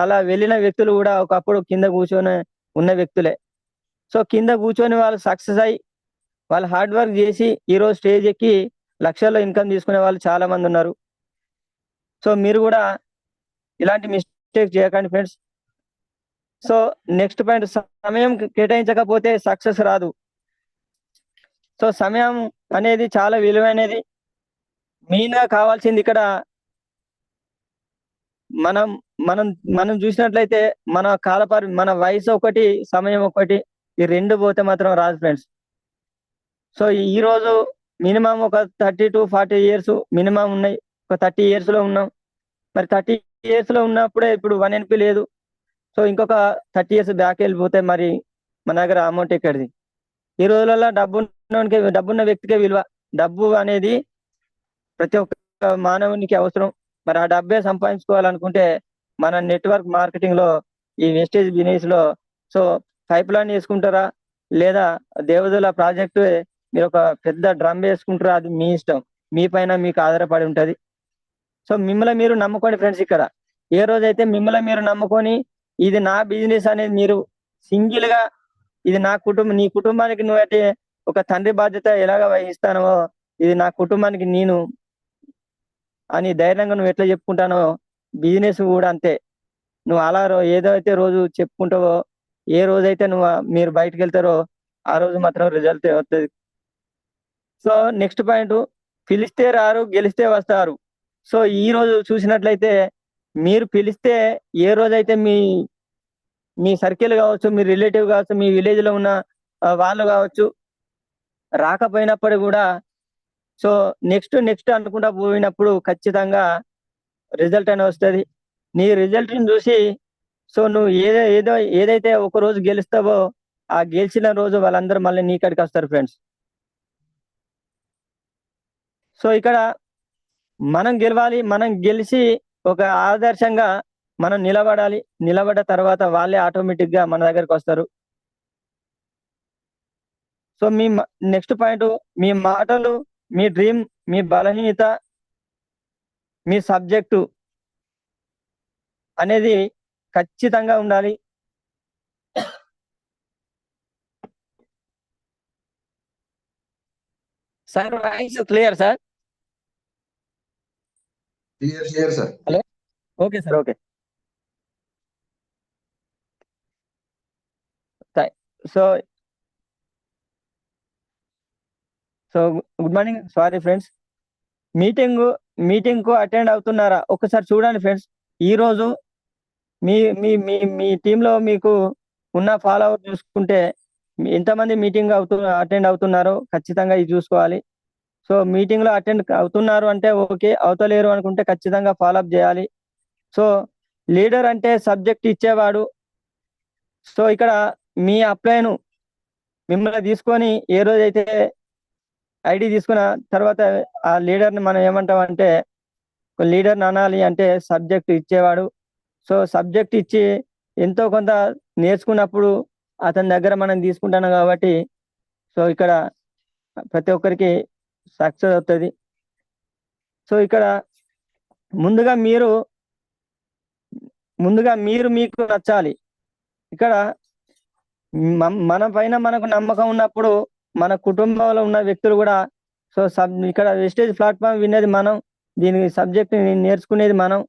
అలా వెళ్ళిన వ్యక్తులు కూడా ఒకప్పుడు కింద కూర్చొని ఉన్న వ్యక్తులే. సో కింద కూర్చొని వాళ్ళు సక్సెస్ అయ్యి వాళ్ళు హార్డ్ వర్క్ చేసి ఈరోజు స్టేజ్ ఎక్కి లక్షల్లో ఇన్కమ్ తీసుకునే వాళ్ళు చాలా మంది ఉన్నారు. సో మీరు కూడా ఇలాంటి మిస్టేక్ చేయకండి ఫ్రెండ్స్. సో నెక్స్ట్ పాయింట్, సమయం కేటాయించకపోతే సక్సెస్ రాదు. సో సమయం అనేది చాలా విలువైనది. మెయిన్గా కావాల్సింది ఇక్కడ మనం మనం మనం చూసినట్లయితే మన వయసు ఒకటి, సమయం ఒకటి, ఈ రెండు పోతే మాత్రం రాదు ఫ్రెండ్స్. సో ఈ రోజు మినిమం ఒక 30 to 40 ఇయర్స్ మినిమం ఉన్నాయి. ఒక 30 years లో ఉన్నాం. మరి 30 years లో ఉన్నప్పుడే ఇప్పుడు 1 NP లేదు. సో ఇంకొక 30 years బ్యాక్ వెళ్ళిపోతే మరి మన దగ్గర అమౌంట్ ఎక్కడిది? ఈ రోజులలో డబ్బున్న వ్యక్తికే విలువ. డబ్బు అనేది ప్రతి ఒక్క మానవునికి అవసరం. మరి ఆ డబ్బే సంపాదించుకోవాలనుకుంటే మన నెట్వర్క్ మార్కెటింగ్ లో, ఈ వెస్టేజ్ బిజినెస్ లో సో పైప్ లైన్ వేసుకుంటారా, లేదా దేవదుల ప్రాజెక్టు మీరు ఒక పెద్ద డ్రమ్ వేసుకుంటారా, అది మీ ఇష్టం. మీ పైన మీకు ఆధారపడి ఉంటది. సో మిమ్మల్ని మీరు నమ్ముకోండి ఫ్రెండ్స్. ఇక్కడ ఏ రోజైతే మిమ్మల్ని మీరు నమ్ముకొని ఇది నా బిజినెస్ అనేది మీరు సింగిల్ గా, ఇది నీ కుటుంబానికి నువ్వైతే ఒక తండ్రి బాధ్యత ఎలాగ వహిస్తానో, ఇది నా కుటుంబానికి నేను అని ధైర్యంగా నువ్వు ఎట్లా చెప్పుకుంటానో, బిజినెస్ కూడా అంతే. నువ్వు అలా ఏదైతే రోజు చెప్పుకుంటావో, ఏ రోజైతే మీరు బయటకు వెళ్తారో ఆ రోజు మాత్రం రిజల్ట్ వస్తుంది. సో నెక్స్ట్ పాయింట్, పిలిస్తే రారు, గెలిస్తే వస్తారు. సో ఈ రోజు చూసినట్లయితే మీరు పిలిస్తే, ఏ రోజైతే మీ సర్కిల్ కావచ్చు, మీ రిలేటివ్ కావచ్చు, మీ విలేజ్ లో ఉన్న వాళ్ళు కావచ్చు, రాకపోయినప్పుడు కూడా సో నెక్స్ట్ అనుకుంటా పోయినప్పుడు ఖచ్చితంగా రిజల్ట్ అని వస్తుంది. నీ రిజల్ట్ ని చూసి సో నువ్వు ఏదైతే ఒక రోజు గెలుస్తావో, ఆ గెలిచిన రోజు వాళ్ళందరూ మళ్ళీ నీ కాడికి వస్తారు ఫ్రెండ్స్. సో ఇక్కడ మనం గెలవాలి, మనం గెలిచి ఒక ఆదర్శంగా మనం నిలబడాలి. నిలబడ్డ తర్వాత వాళ్ళే ఆటోమేటిక్ గా మన దగ్గరకు వస్తారు. సో నెక్స్ట్ పాయింట్, మీ మాటలు, మీ డ్రీమ్, మీ బలహీనత, మీ సబ్జెక్టు అనేది ఖచ్చితంగా ఉండాలి. Sir voice clear sir? Clear sir. Hello, okay sir, okay. So good morning. Sorry friends, meeting కు అటెండ్ అవుతున్నారా? ఒకసారి చూడండి ఫ్రెండ్స్. ఈ రోజు మీ మీ మీ మీ టీంలో మీకు ఉన్న ఫాలోవర్ చూసుకుంటే ఎంతమంది మీటింగ్ అటెండ్ అవుతున్నారో ఖచ్చితంగా ఇది చూసుకోవాలి. సో మీటింగ్ లో అటెండ్ అవుతున్నారు అంటే ఓకే, అవుతలేరు అనుకుంటే ఖచ్చితంగా ఫాలోఅప్ చేయాలి. సో లీడర్ అంటే సబ్జెక్ట్ ఇచ్చేవాడు. సో ఇక్కడ మీ అప్లైను మిమ్మల్ని తీసుకొని ఏ రోజైతే ఐడి తీసుకున్న తర్వాత ఆ లీడర్ని మనం ఏమంటాం అంటే, లీడర్ని అనాలి అంటే సబ్జెక్ట్ ఇచ్చేవాడు. సో సబ్జెక్ట్ ఇచ్చి ఎంతో కొంత నేర్చుకున్నప్పుడు అతని దగ్గర మనం తీసుకుంటాం కాబట్టి సో ఇక్కడ ప్రతి ఒక్కరికి సక్సెస్ అవుతుంది. సో ఇక్కడ ముందుగా మీరు మీకు నచ్చాలి. ఇక్కడ మన పైన మనకు నమ్మకం ఉన్నప్పుడు మన కుటుంబంలో ఉన్న వ్యక్తులు కూడా సో ఇక్కడ వెస్టేజ్ ప్లాట్ఫామ్ వినేది మనం, దీని సబ్జెక్ట్ నేర్చుకునేది మనం.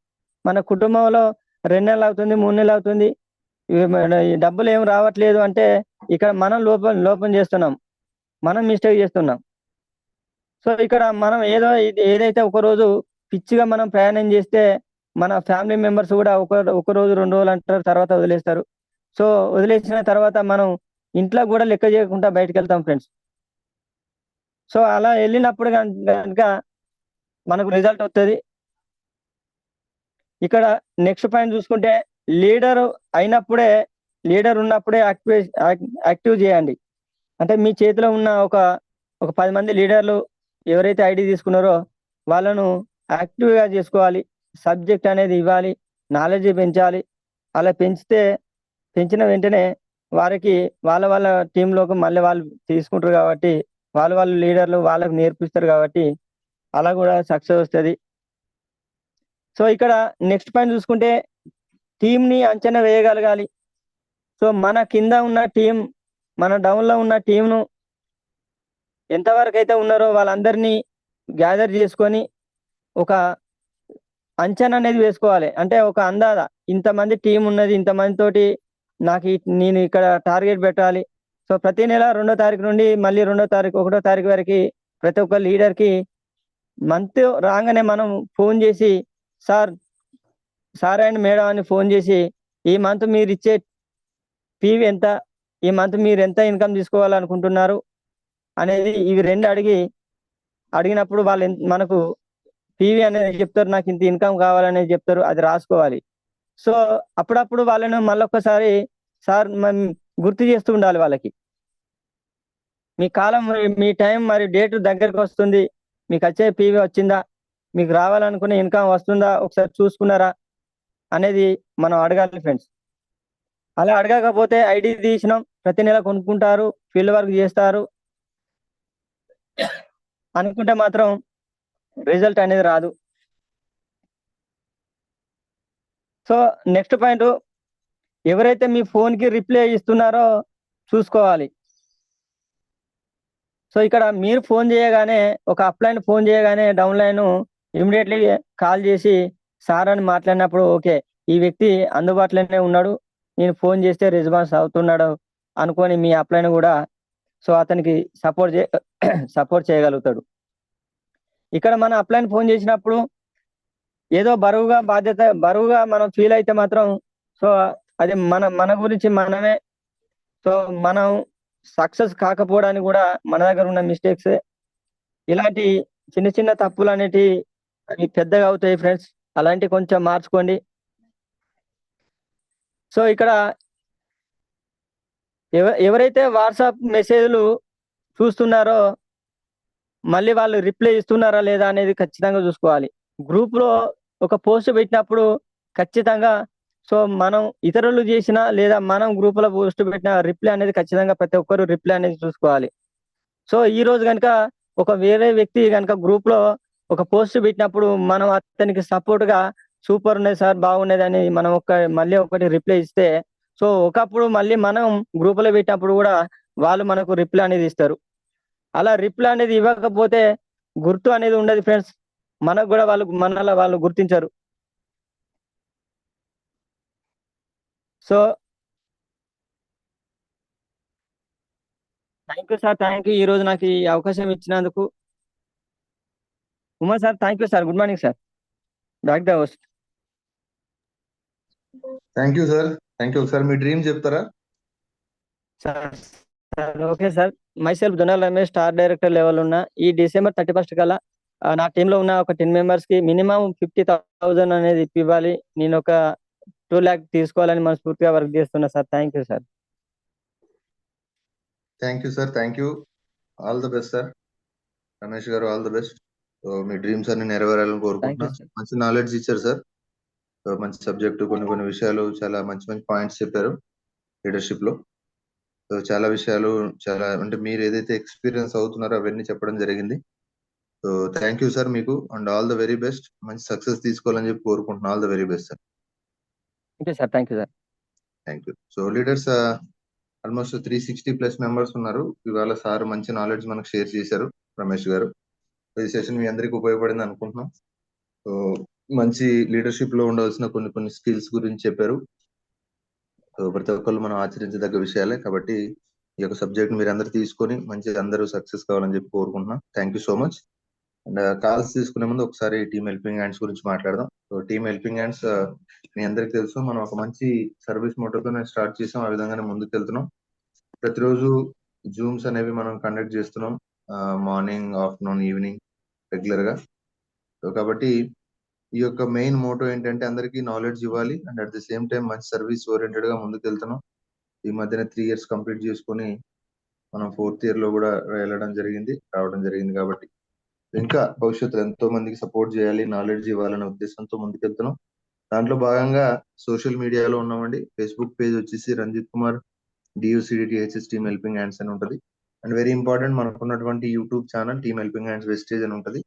మన కుటుంబంలో 2 నెలలు అవుతుంది, 3 నెలలు అవుతుంది, ఈ డబ్బులు ఏం రావట్లేదు అంటే ఇక్కడ మనం లోపం చేస్తున్నాం, మనం మిస్టేక్ చేస్తున్నాం. సో ఇక్కడ మనం ఏదైతే ఒక రోజు పిచ్చిగా మనం ప్రయాణం చేస్తే మన ఫ్యామిలీ మెంబర్స్ కూడా ఒక రోజు 2 రోజులు అంటారు, తర్వాత వదిలేస్తారు. సో వదిలేసిన తర్వాత మనం ఇంట్లో కూడా లెక్క చేయకుండా బయటకు వెళ్తాం ఫ్రెండ్స్. సో అలా వెళ్ళినప్పుడు కనుక మనకు రిజల్ట్ వస్తుంది. ఇక్కడ నెక్స్ట్ పాయింట్ చూసుకుంటే లీడర్ అయినప్పుడే, లీడర్ ఉన్నప్పుడే యాక్టివ్ చేయండి. అంటే మీ చేతిలో ఉన్న ఒక 10 మంది లీడర్లు ఎవరైతే ఐడి తీసుకున్నారో వాళ్ళను యాక్టివ్గా చేసుకోవాలి. సబ్జెక్ట్ అనేది ఇవ్వాలి, నాలెడ్జ్ పెంచాలి. అలా పెంచిన వెంటనే వారికి వాళ్ళ టీంలోకి మళ్ళీ వాళ్ళు తీసుకుంటారు కాబట్టి వాళ్ళ లీడర్లు వాళ్ళకు నేర్పిస్తారు కాబట్టి అలా కూడా సక్సెస్ వస్తుంది. సో ఇక్కడ నెక్స్ట్ పాయింట్ చూసుకుంటే టీంని అంచనా వేయగలగాలి. సో మన కింద ఉన్న టీం, మన డౌన్లో ఉన్న టీంను ఎంతవరకు అయితే ఉన్నారో వాళ్ళందరినీ గ్యాదర్ చేసుకొని ఒక అంచనా అనేది వేసుకోవాలి. అంటే ఒక అందాజ ఇంతమంది టీం ఉన్నది, ఇంతమంది తోటి నేను ఇక్కడ టార్గెట్ పెట్టాలి. సో ప్రతి నెల 2వ తారీఖు నుండి మళ్ళీ 2వ తారీఖు 1వ తారీఖు వరకు ప్రతి ఒక్క లీడర్కి మంత్ రాగానే మనం ఫోన్ చేసి సార్ అండ్ మేడం అని ఫోన్ చేసి ఈ మంత్ మీరు ఇచ్చే ఫీవి ఎంత, ఈ మంత్ మీరు ఎంత ఇన్కమ్ తీసుకోవాలనుకుంటున్నారు అనేది ఇవి 2 అడిగినప్పుడు వాళ్ళు మనకు పీవీ అనేది చెప్తారు, నాకు ఇంత ఇన్కమ్ కావాలనేది చెప్తారు, అది రాసుకోవాలి. సో అప్పుడప్పుడు వాళ్ళను మళ్ళొక్కసారి గుర్తు చేస్తూ ఉండాలి వాళ్ళకి. మీ టైం మరి డేట్ దగ్గరకు వస్తుంది, మీకు వచ్చే పీవీ వచ్చిందా, మీకు రావాలనుకునే ఇన్కమ్ వస్తుందా, ఒకసారి చూసుకున్నారా అనేది మనం అడగాలి ఫ్రెండ్స్. అలా అడగకపోతే ఐడి తీసినాం, ప్రతి నెల కొనుక్కుంటారు, ఫీల్డ్ వర్క్ చేస్తారు అనుకుంటే మాత్రం రిజల్ట్ అనేది రాదు. సో నెక్స్ట్ పాయింట్, ఎవరైతే మీ ఫోన్కి రిప్లై ఇస్తున్నారో చూసుకోవాలి. సో ఇక్కడ మీరు ఫోన్ చేయగానే, ఒక అప్లైన్ ఫోన్ చేయగానే డౌన్లైన్ ఇమీడియట్లీ కాల్ చేసి సార్ అని మాట్లాడినప్పుడు ఓకే, ఈ వ్యక్తి అందుబాటులోనే ఉన్నాడు, నేను ఫోన్ చేస్తే రెస్పాన్స్ అవుతున్నాడు అనుకొని మీ అప్లైన్ కూడా సో అతనికి సపోర్ట్ చేయగలుగుతాడు. ఇక్కడ మన అప్లైన్ ఫోన్ చేసినప్పుడు ఏదో బరువుగా మనం ఫీల్ అయితే మాత్రం సో అది మన గురించి మనమే, సో మనం సక్సెస్ కాకపోవడానికి కూడా మన దగ్గర ఉన్న మిస్టేక్స్. ఇలాంటి చిన్న తప్పులు అనేటి అవి పెద్దగా అవుతాయి ఫ్రెండ్స్, అలాంటి కొంచెం మార్చుకోండి. సో ఇక్కడ ఎవరైతే వాట్సాప్ మెసేజ్లు చూస్తున్నారో మళ్ళీ వాళ్ళు రిప్లై ఇస్తున్నారా లేదా అనేది ఖచ్చితంగా చూసుకోవాలి. గ్రూప్ లో ఒక పోస్ట్ పెట్టినప్పుడు ఖచ్చితంగా సో మనం ఇతరులు చేసినా లేదా మనం గ్రూప్ లో పోస్ట్ పెట్టిన రిప్లై అనేది ఖచ్చితంగా ప్రతి ఒక్కరు రిప్లై అనేది చూసుకోవాలి. సో ఈ రోజు కనుక ఒక వేరే వ్యక్తి కనుక గ్రూప్ లో ఒక పోస్ట్ పెట్టినప్పుడు మనం అతనికి సపోర్ట్ గా సూపర్ ఉన్నది సార్, బాగున్నది అని మనం మళ్ళీ ఒకటి రిప్లై ఇస్తే సో ఒకప్పుడు మళ్ళీ మనం గ్రూప్ లో పెట్టినప్పుడు కూడా వాళ్ళు మనకు రిప్లై అనేది ఇస్తారు. అలా రిప్లై అనేది ఇవ్వకపోతే గుర్తు అనేది ఉండదు ఫ్రెండ్స్, మనకు కూడా వాళ్ళు గుర్తించరు. So thank you sir, thank you ఈ రోజు నాకు ఈ అవకాశం ఇచ్చినందుకు. Uma sir thank you sir, good morning sir, back the host. Thank you sir. ఒకసారి మీ డ్రీమ్ చెప్తారా? Sir sir okay sir. Myself Donal Ramesh star director level ఉన్న ఈ డిసెంబర్ 31 కల్లా నా టీంలో ఉన్న ఒక 10 మెంబర్స్ కి మినిమం 50,000 అనేది ఇవ్వాలి. నేను ఒక 2 lakh తీసుకోవాలని మనస్ఫూర్తిగా వర్క్ చేస్తున్నా sir. Thank you sir. Thank you sir. Thank you. All the best sir. Ramesh గారు ఆల్ ద బెస్ట్. సో మీ డ్రీమ్స్ అన్ని నెరవేరాలని కోరుకుంటున్నా. మంచి నాలెడ్జ్ ఇచ్చారు సార్. సో మంచి సబ్జెక్టు, కొన్ని విషయాలు, చాలా మంచి పాయింట్స్ చెప్పారు లీడర్షిప్ లో. సో చాలా విషయాలు, చాలా అంటే మీరు ఏదైతే ఎక్స్పీరియన్స్ అవుతున్నారో అవన్నీ చెప్పడం జరిగింది. సో థ్యాంక్ యూ సార్ మీకు, and all the very best. మంచి సక్సెస్ తీసుకోవాలని చెప్పి కోరుకుంటున్నాను. All the very best sir. Thank you sir. Thank you. So leaders almost 360+ members ఉన్నారు. ఇవాళ సార్ మంచి నాలెడ్జ్ మనకు షేర్ చేశారు రమేష్ గారు. ఈ సెషన్ మీ అందరికి ఉపయోగపడింది అనుకుంటున్నాం. సో మంచి లీడర్షిప్ లో ఉండవలసిన కొన్ని స్కిల్స్ గురించి చెప్పారు. సో ప్రతి ఒక్కళ్ళు మనం ఆచరించదగ్గ విషయాలే కాబట్టి ఈ యొక్క సబ్జెక్ట్ మీరు అందరు తీసుకొని మంచి అందరూ సక్సెస్ కావాలని చెప్పి కోరుకుంటున్నాం. Thank you so much. And calls తీసుకునే ముందు ఒకసారి టీమ్ హెల్పింగ్ హ్యాండ్స్ గురించి మాట్లాడదాం. సో టీమ్ హెల్పింగ్ హ్యాండ్స్ మీ అందరికి తెలుసు, మనం ఒక మంచి సర్వీస్ మోటోతో స్టార్ట్ చేసాం. ఆ విధంగానే ముందుకు వెళ్తున్నాం. ప్రతిరోజు జూమ్స్ అనేవి మనం కండక్ట్ చేస్తున్నాం, మార్నింగ్, ఆఫ్టర్నూన్, ఈవినింగ్ రెగ్యులర్ గా. సో కాబట్టి ఈ యొక్క మెయిన్ మోటో ఏంటంటే అందరికీ నాలెడ్జ్ ఇవ్వాలి and at the same time మంచి సర్వీస్ ఓరియంటెడ్ గా ముందుకు వెళ్తున్నాం. ఈ మధ్యన 3 years కంప్లీట్ చేసుకొని మనం 4th year లో కూడా రావడం జరిగింది కాబట్టి ఇంకా భవిష్యత్తులో ఎంతో మందికి సపోర్ట్ చేయాలి, నాలెడ్జ్ ఇవ్వాలనే ఉద్దేశంతో ముందుకెళ్తున్నాం. దాంట్లో భాగంగా సోషల్ మీడియాలో ఉన్నామండి. ఫేస్బుక్ పేజ్ వచ్చేసి Ranjith Kumar DUCDTHS team helping hands అని ఉంటుంది. అండ్ వెరీ ఇంపార్టెంట్, మనకు ఉన్నటువంటి YouTube channel team helping hands వెస్టేజ్ అని ఉంటుంది.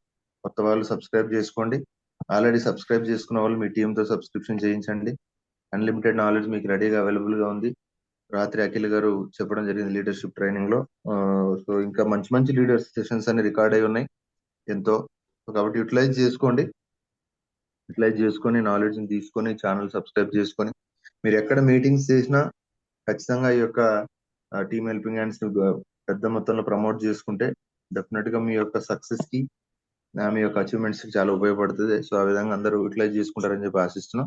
కొత్త వాళ్ళు సబ్స్క్రైబ్ చేసుకోండి. ఆల్రెడీ సబ్స్క్రైబ్ చేసుకున్న వాళ్ళు మీ టీంతో సబ్స్క్రిప్షన్ చేయించండి. అన్లిమిటెడ్ నాలెడ్జ్ మీకు రెడీగా అవైలబుల్ గా ఉంది. రాత్రి అఖిల్ గారు చెప్పడం జరిగింది లీడర్షిప్ ట్రైనింగ్ లో. సో ఇంకా మంచి లీడర్స్ సెషన్స్ అన్ని రికార్డ్ అయి ఉన్నాయి ఎంతో. కాబట్టి యూటిలైజ్ చేసుకొని నాలెడ్జ్ ని తీసుకొని ఛానల్ సబ్స్క్రైబ్ చేసుకొని మీరు ఎక్కడ మీటింగ్స్ చేసినా ఖచ్చితంగా ఈ యొక్క టీమ్ హెల్పింగ్ హ్యాండ్స్ పెద్ద మొత్తంలో ప్రమోట్ చేసుకుంటే డెఫినెట్ గా మీ యొక్క సక్సెస్ కి, మీ యొక్క అచీవ్మెంట్స్ కి చాలా ఉపయోగపడుతుంది. సో ఆ విధంగా అందరూ యూటిలైజ్ చేసుకుంటారని చెప్పి ఆశిస్తున్నాం.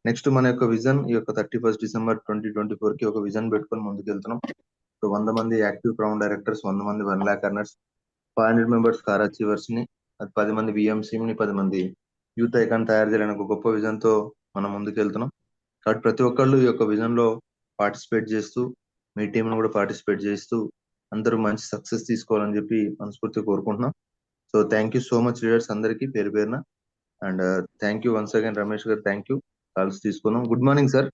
నెక్స్ట్ మన యొక్క విజన్, ఈ యొక్క 31st December 2024 కి ఒక విజన్ పెట్టుకొని ముందుకు వెళ్తున్నాం. సో 100 మంది యాక్టివ్ క్రౌన్ డైరెక్టర్స్, 100 మంది 1 lakh earners, 500 members car achievers ని, 10 మంది VMC ని, 10 మంది యూత్ ఐకాన్ తయారు చేయాలని ఒక గొప్ప విజన్ తో మనం ముందుకు వెళ్తున్నాం. కాబట్టి ప్రతి ఒక్కళ్ళు ఈ యొక్క విజన్ లో పార్టిసిపేట్ చేస్తూ, మీ టీం ను కూడా పార్టిసిపేట్ చేస్తూ అందరూ మంచి సక్సెస్ తీసుకోవాలని చెప్పి మనస్ఫూర్తిగా కోరుకుంటున్నాం. So thank you so much leaders అందరికీ పేరు పేరున. And thank you once again Ramesh గారు. Thank you. కాల్స్ తీసుకున్నాం. Good morning sir.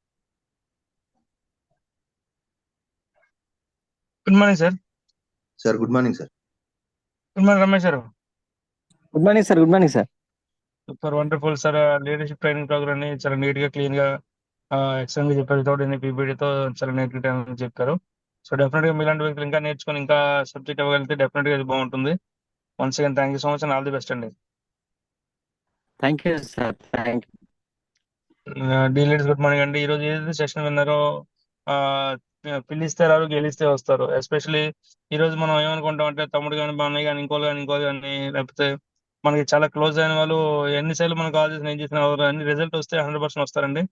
Good morning sir. Sir good morning sir. Good morning Ramesh గారు. Good morning sir. Good morning sir. Super wonderful sir. Leadership training program ని చాలా neat గా, clean గా, excellent గా చెప్పారు. Without any పీపీటీతో చాలా neat గా చెప్పారు. సో డెఫినెట్ గా మీలాంటి వ్యక్తులు ఇంకా నేర్చుకొని ఇంకా సబ్జెక్ట్ అవ్వగలిగితే డెఫినెట్ గా ఇది బాగుంటుంది. Once again thank you so much and all the best అండి. Thank you sir. Thank you. The leaders good morning అండి. ఈ రోజు ఏదైతే సెషన్ విన్నారో, పిలిస్తే రారు, గెలిస్తే వస్తారు. ఎస్పెషల్లీ ఈ రోజు మనం ఏమనుకుంటాం అంటే తమ్ముడు కానీ, బాన్నయ్య కానీ, ఇంకోళ్ళు కానీ, లేకపోతే మనకి చాలా క్లోజ్ అయిన వాళ్ళు ఎన్నిసార్లు మనం కాల్ చేసి, ఏం చేసిన అన్ని రిజల్ట్ వస్తే 100% వస్తారండి.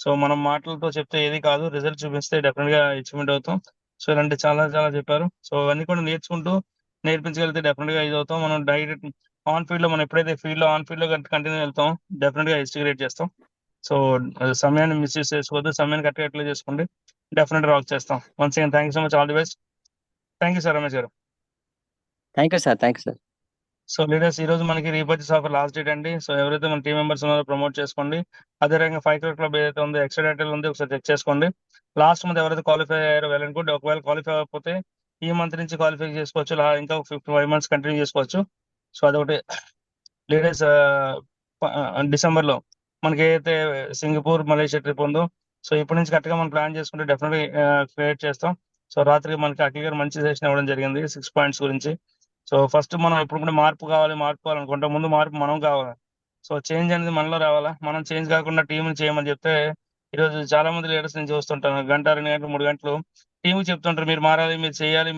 సో మనం మాటలతో చెప్తే ఏది కాదు, రిజల్ట్ చూపిస్తే డెఫినెట్ గా అచీవ్మెంట్ అవుతాం. సో ఇలాంటి చాలా చాలా చెప్పారు. సో అవన్నీ కూడా నేర్చుకుంటూ నేర్పించగలిగితే డెఫినెట్ గా ఇది అవుతాం. మనం డైరెక్ట్ ఆన్ ఫీల్డ్ లో, మనం ఎప్పుడైతే ఆన్ ఫీల్డ్ లో కంటిన్యూ వెళ్తాం డెఫినెట్ గా ఎస్టిగ్రేట్ చేస్తాం. సో సమయాన్ని మిస్యూజ్ చేసుకోవద్దు, సమయాన్ని కరెక్ట్గా ఎట్లా చేసుకోండి, డెఫినెట్ రాక్ చేస్తాం. Once again thank you so much, all the best. Thank you sir Ramesh గారు. Thank you sir. Thank you sir. So leaders ఈ రోజు మనకి రీపర్చేస్ ఆఫర్ లాస్ట్ డేట్ అండి. సో ఎవరైతే మన టీం మెంబర్స్ ఉన్నారో ప్రమోట్ చేసుకోండి. అదే రకంగా 5 crore క్లబ్ ఏదైతే ఉందో ఎక్స్ట్రా డేటా ఉంది, ఒకసారి చెక్ చేసుకోండి. లాస్ట్ మంత్ ఎవరైతే క్వాలిఫై అయ్యారో వెల్ అండ్ గుడ్. ఒకవేళ క్వాలిఫై అవ్వకపోతే ఈ మంత్ నుంచి క్వాలిఫై చేసుకోవచ్చు, ఇంకా 55 months కంటిన్యూ చేసుకోవచ్చు. సో అదొకటి లీడర్స్. డిసెంబర్ లో మనకి ఏదైతే సింగపూర్, మలేషియా ట్రిప్ ఉందో, సో ఇప్పటి నుంచి కరెక్ట్గా మనం ప్లాన్ చేసుకుంటే డెఫినెట్గా క్రియేట్ చేస్తాం. సో రాత్రి మనకి అఖిల్ గారు మంచి సెషన్ ఇవ్వడం జరిగింది 6 points గురించి. సో ఫస్ట్ మనం ఎప్పుడు కూడా మార్పు కావాలనుకుంటాం, ముందు మార్పు మనం కావాలి. సో చేంజ్ అనేది మనలో రావాలా. మనం చేంజ్ కాకుండా టీంని చేయమని చెప్తే, ఈరోజు చాలా మంది లీడర్స్ నేను చూస్తుంటాను, 1 గంట 2 గంటలు 3 గంటలు టీం చెప్తుంటారు మీరు మారాలి, మీరు చేయాలి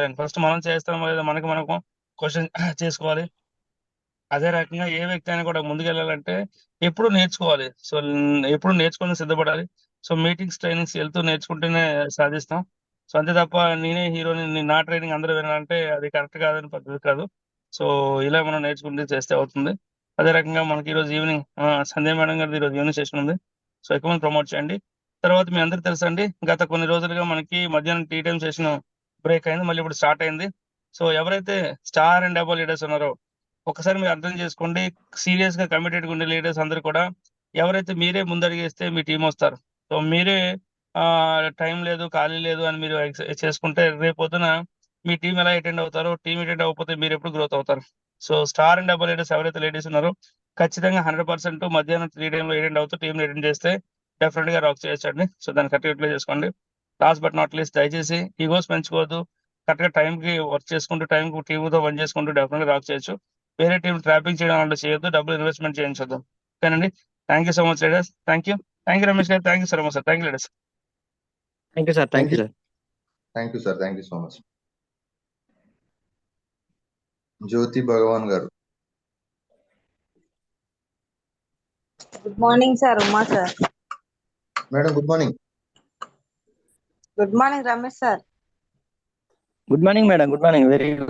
అని. ఫస్ట్ మనం చేస్తాం లేదా మనకు క్వశ్చన్ చేసుకోవాలి. అదే రకంగా ఏ వ్యక్తి అయినా కూడా ముందుకెళ్ళాలంటే ఎప్పుడు నేర్చుకోవాలి. సో ఎప్పుడు నేర్చుకొని సిద్ధపడాలి. సో మీటింగ్స్, ట్రైనింగ్స్ వెళ్తూ నేర్చుకుంటూనే సాధిస్తాం. సో అంతే తప్ప నేనే హీరోని, నా ట్రైనింగ్ అందరూ వినాలంటే అది కరెక్ట్ కాదని పద్ధతి కాదు. సో ఇలా మనం నేర్చుకుంటే చేస్తే అవుతుంది. అదే రకంగా మనకి ఈరోజు ఈవినింగ్ సంధ్య మేడం గారిది ఈరోజు ఈవినింగ్ సెషన్ ఉంది. సో ఎక్కువ మంది ప్రమోట్ చేయండి. తర్వాత మీ అందరికి తెలుసండి, గత కొన్ని రోజులుగా మనకి మధ్యాహ్నం టీ టైం సెషన్ బ్రేక్ అయింది, మళ్ళీ ఇప్పుడు స్టార్ట్ అయింది. సో ఎవరైతే స్టార్ అండ్ అబౌవ్ లీడర్స్ ఉన్నారో ఒకసారి మీరు అర్థం చేసుకోండి. సీరియస్ గా కమిటెడ్ గా ఉండే లీడర్స్ అందరూ కూడా ఎవరైతే మీరే ముందడిగేస్తే మీ టీం వస్తారు. సో మీరే టైం లేదు, ఖాళీ లేదు అని మీరు చేసుకుంటే రేపొద్దున మీ టీం ఎలా అటెండ్ అవుతారో, టీం అటెండ్ అవ్వకపోతే మీరు ఎప్పుడు గ్రోత్ అవుతారు. So star and double leaders ఎవరైతే లేడీస్ ఉన్నారో ఖచ్చితంగా 100% మధ్యాహ్నం 3 టైంలో అటెండ్ అవుతూ టీం అటెండ్ చేస్తే డెఫినెట్ గా రాక్ చేయొచ్చండి. సో దాన్ని కరెక్ట్ యూటిలైజ్ చేసుకోండి. లాస్ట్ బట్ నాట్ లీస్ట్, దయచేసి ఈగోస్ పెంచుకోవద్దు. కరెక్ట్ గా టైం కి వర్క్ చేసుకుంటూ, టైం కి టీంతో పని చేసుకుంటూ డెఫినెట్ గా రాక్ చేయొచ్చు. వేరే టీం ట్రాపింగ్ చేయడం అంటే చేయొద్దు, డబ్బులు ఇన్వెస్ట్మెంట్ చేయించొద్దు. ఓకేనండి. Thank you so much leaders. Thank you Ramesh గారు. Thank you so much sir. Thank you leaders. Thank you sir. Thank you sir. Thank you sir. Thank you so much. Jyothi Bhagavan గారు. Good morning sir. Uma sir. Madam good morning. Good morning Ramesh sir. Good morning madam. Good morning. Very